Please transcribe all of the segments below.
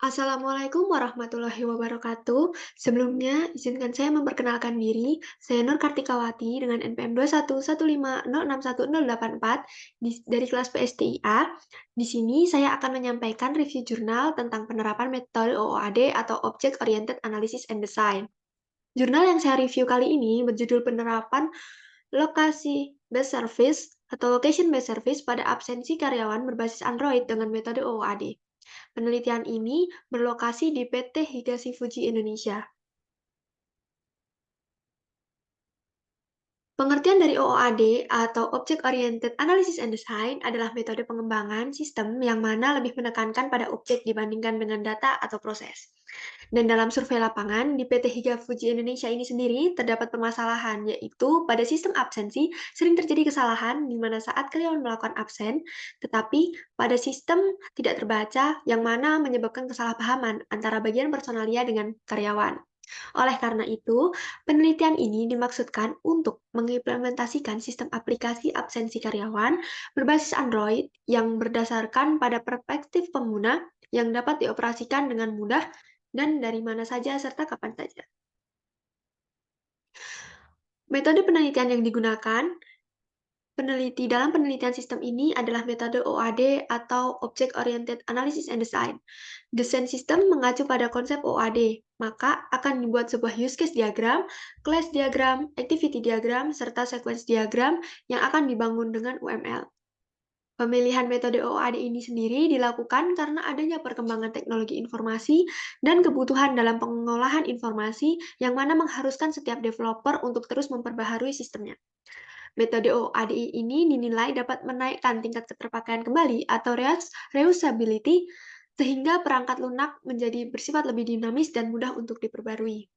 Assalamualaikum warahmatullahi wabarakatuh. Sebelumnya, izinkan saya memperkenalkan diri. Saya Nur Kartikawati dengan NPM 21150610084 dari kelas PSTIA. Di sini saya akan menyampaikan review jurnal tentang penerapan metode OOAD atau Object Oriented Analysis and Design. Jurnal yang saya review kali ini berjudul penerapan lokasi based service atau location based service pada absensi karyawan berbasis Android dengan metode OOAD. Penelitian ini berlokasi di PT Higashi Fuji Indonesia. Pengertian dari OOAD atau Object Oriented Analysis and Design adalah metode pengembangan sistem yang mana lebih menekankan pada objek dibandingkan dengan data atau proses. Dan dalam survei lapangan di PT Higa Fuji Indonesia ini sendiri terdapat permasalahan, yaitu pada sistem absensi sering terjadi kesalahan di mana saat karyawan melakukan absen, tetapi pada sistem tidak terbaca yang mana menyebabkan kesalahpahaman antara bagian personalia dengan karyawan. Oleh karena itu, penelitian ini dimaksudkan untuk mengimplementasikan sistem aplikasi absensi karyawan berbasis Android yang berdasarkan pada perspektif pengguna yang dapat dioperasikan dengan mudah dan dari mana saja serta kapan saja. Metode penelitian yang digunakan dalam penelitian sistem ini adalah metode OAD atau Object Oriented Analysis and Design. Desain sistem mengacu pada konsep OAD, maka akan dibuat sebuah use case diagram, class diagram, activity diagram, serta sequence diagram yang akan dibangun dengan UML. Pemilihan metode OAD ini sendiri dilakukan karena adanya perkembangan teknologi informasi dan kebutuhan dalam pengolahan informasi yang mana mengharuskan setiap developer untuk terus memperbaharui sistemnya. Metode OADI ini dinilai dapat menaikkan tingkat keterpakaian kembali atau reusability sehingga perangkat lunak menjadi bersifat lebih dinamis dan mudah untuk diperbarui.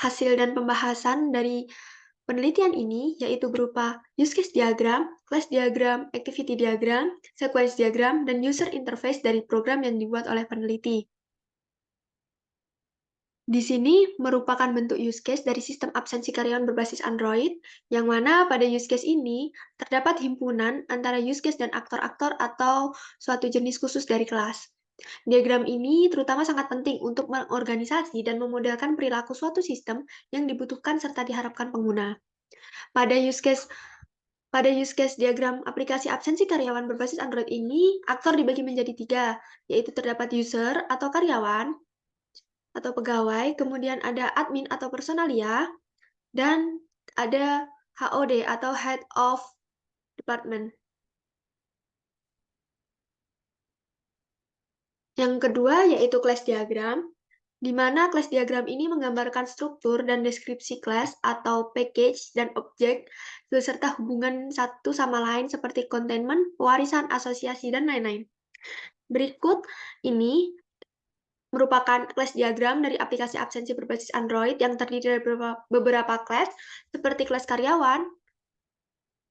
Hasil dan pembahasan dari penelitian ini yaitu berupa use case diagram, class diagram, activity diagram, sequence diagram, dan user interface dari program yang dibuat oleh peneliti. Di sini merupakan bentuk use case dari sistem absensi karyawan berbasis Android, yang mana pada use case ini terdapat himpunan antara use case dan aktor-aktor atau suatu jenis khusus dari kelas. Diagram ini terutama sangat penting untuk mengorganisasi dan memodelkan perilaku suatu sistem yang dibutuhkan serta diharapkan pengguna. Pada use case pada use case diagram aplikasi absensi karyawan berbasis Android ini, aktor dibagi menjadi tiga, yaitu terdapat user atau karyawan, atau pegawai, kemudian ada admin atau personalia, dan ada HOD atau Head of Department. Yang kedua yaitu class diagram, di mana class diagram ini menggambarkan struktur dan deskripsi kelas atau package dan objek beserta hubungan satu sama lain seperti containment, pewarisan, asosiasi, dan lain-lain. Berikut ini merupakan class diagram dari aplikasi absensi berbasis Android yang terdiri dari beberapa kelas seperti kelas karyawan,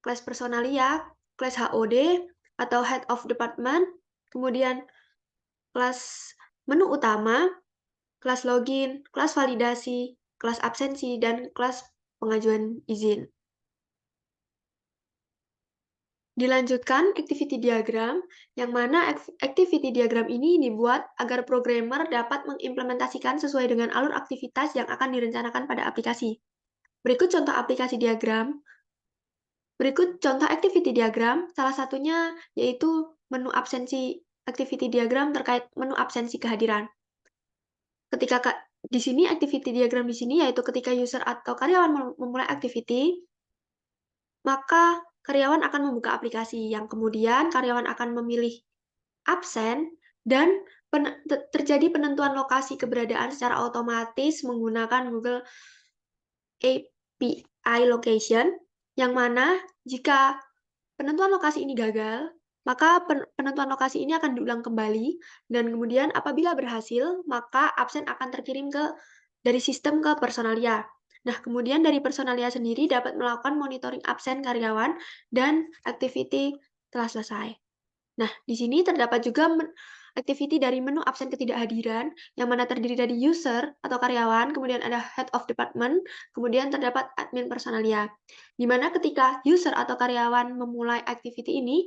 kelas personalia, kelas HOD atau Head of Department, kemudian kelas menu utama, kelas login, kelas validasi, kelas absensi, dan kelas pengajuan izin. Dilanjutkan activity diagram, yang mana activity diagram ini dibuat agar programmer dapat mengimplementasikan sesuai dengan alur aktivitas yang akan direncanakan pada aplikasi. Berikut contoh aplikasi diagram. Berikut contoh activity diagram, salah satunya yaitu menu absensi activity diagram terkait menu absensi kehadiran. Di sini activity diagram di sini yaitu ketika user atau karyawan memulai activity, maka karyawan akan membuka aplikasi yang kemudian karyawan akan memilih absen dan terjadi penentuan lokasi keberadaan secara otomatis menggunakan Google API Location, yang mana jika penentuan lokasi ini gagal, maka penentuan lokasi ini akan diulang kembali, dan kemudian apabila berhasil, maka absen akan terkirim dari sistem ke personalia. Nah, kemudian dari personalia sendiri dapat melakukan monitoring absen karyawan dan activity telah selesai. Nah, di sini terdapat juga activity dari menu absen ketidakhadiran, yang mana terdiri dari user atau karyawan, kemudian ada head of department, kemudian terdapat admin personalia. Di mana ketika user atau karyawan memulai activity ini,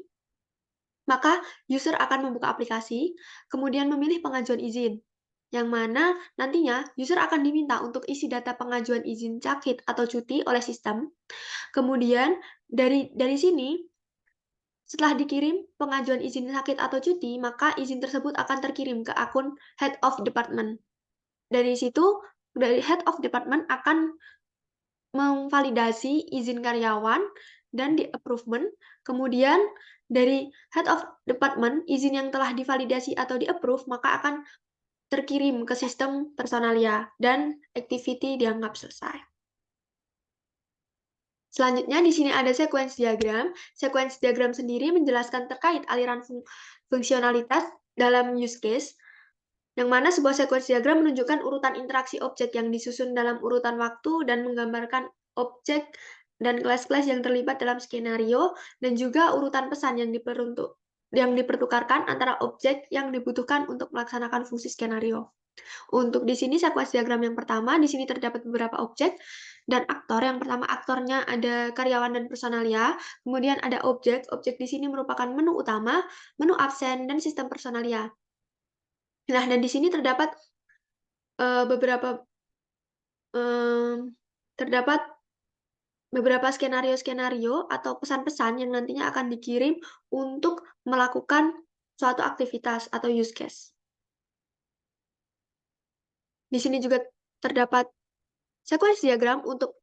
Maka user akan membuka aplikasi, kemudian memilih pengajuan izin, yang mana nantinya user akan diminta untuk isi data pengajuan izin sakit atau cuti oleh sistem. Kemudian dari sini, setelah dikirim pengajuan izin sakit atau cuti, maka izin tersebut akan terkirim ke akun Head of Department. Dari situ, dari Head of Department akan memvalidasi izin karyawan dan di-approval. Kemudian dari Head of Department, izin yang telah divalidasi atau di-approve maka akan terkirim ke sistem Personalia dan activity dianggap selesai. Selanjutnya di sini ada sequence diagram. Sequence diagram sendiri menjelaskan terkait aliran fungsionalitas dalam use case, yang mana sebuah sequence diagram menunjukkan urutan interaksi objek yang disusun dalam urutan waktu dan menggambarkan objek dan kelas-kelas yang terlibat dalam skenario, dan juga urutan pesan yang dipertukarkan antara objek yang dibutuhkan untuk melaksanakan fungsi skenario. Untuk di sini sequence diagram yang pertama, di sini terdapat beberapa objek dan aktor. Yang pertama aktornya ada karyawan dan personalia, kemudian ada objek. Objek di sini merupakan menu utama, menu absen, dan sistem personalia. Nah, dan di sini terdapat beberapa terdapat beberapa skenario-skenario atau pesan-pesan yang nantinya akan dikirim untuk melakukan suatu aktivitas atau use case. Di sini juga terdapat sequence diagram untuk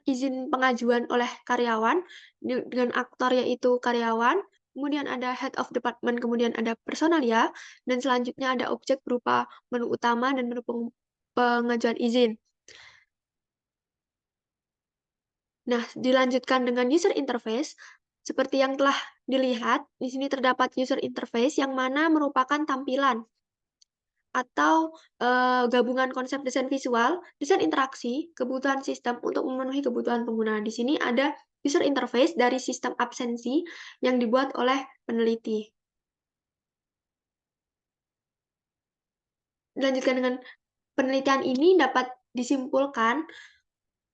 izin pengajuan oleh karyawan dengan aktor yaitu karyawan, kemudian ada head of department, kemudian ada personalia, dan selanjutnya ada objek berupa menu utama dan menu pengajuan izin. Nah, dilanjutkan dengan user interface. Seperti yang telah dilihat, di sini terdapat user interface yang mana merupakan tampilan atau gabungan konsep desain visual, desain interaksi, kebutuhan sistem untuk memenuhi kebutuhan pengguna. Di sini ada user interface dari sistem absensi yang dibuat oleh peneliti. Dilanjutkan dengan penelitian ini dapat disimpulkan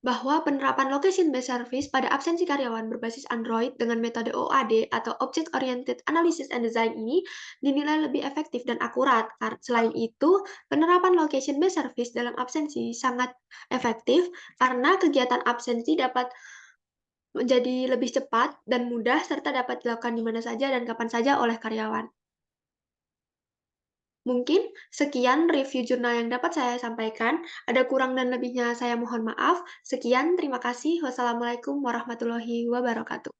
bahwa penerapan location-based service pada absensi karyawan berbasis Android dengan metode OAD atau Object Oriented Analysis and Design ini dinilai lebih efektif dan akurat. Selain itu, penerapan location-based service dalam absensi sangat efektif karena kegiatan absensi dapat menjadi lebih cepat dan mudah serta dapat dilakukan di mana saja dan kapan saja oleh karyawan. Mungkin sekian review jurnal yang dapat saya sampaikan. Ada kurang dan lebihnya saya mohon maaf. Sekian, terima kasih. Wassalamualaikum warahmatullahi wabarakatuh.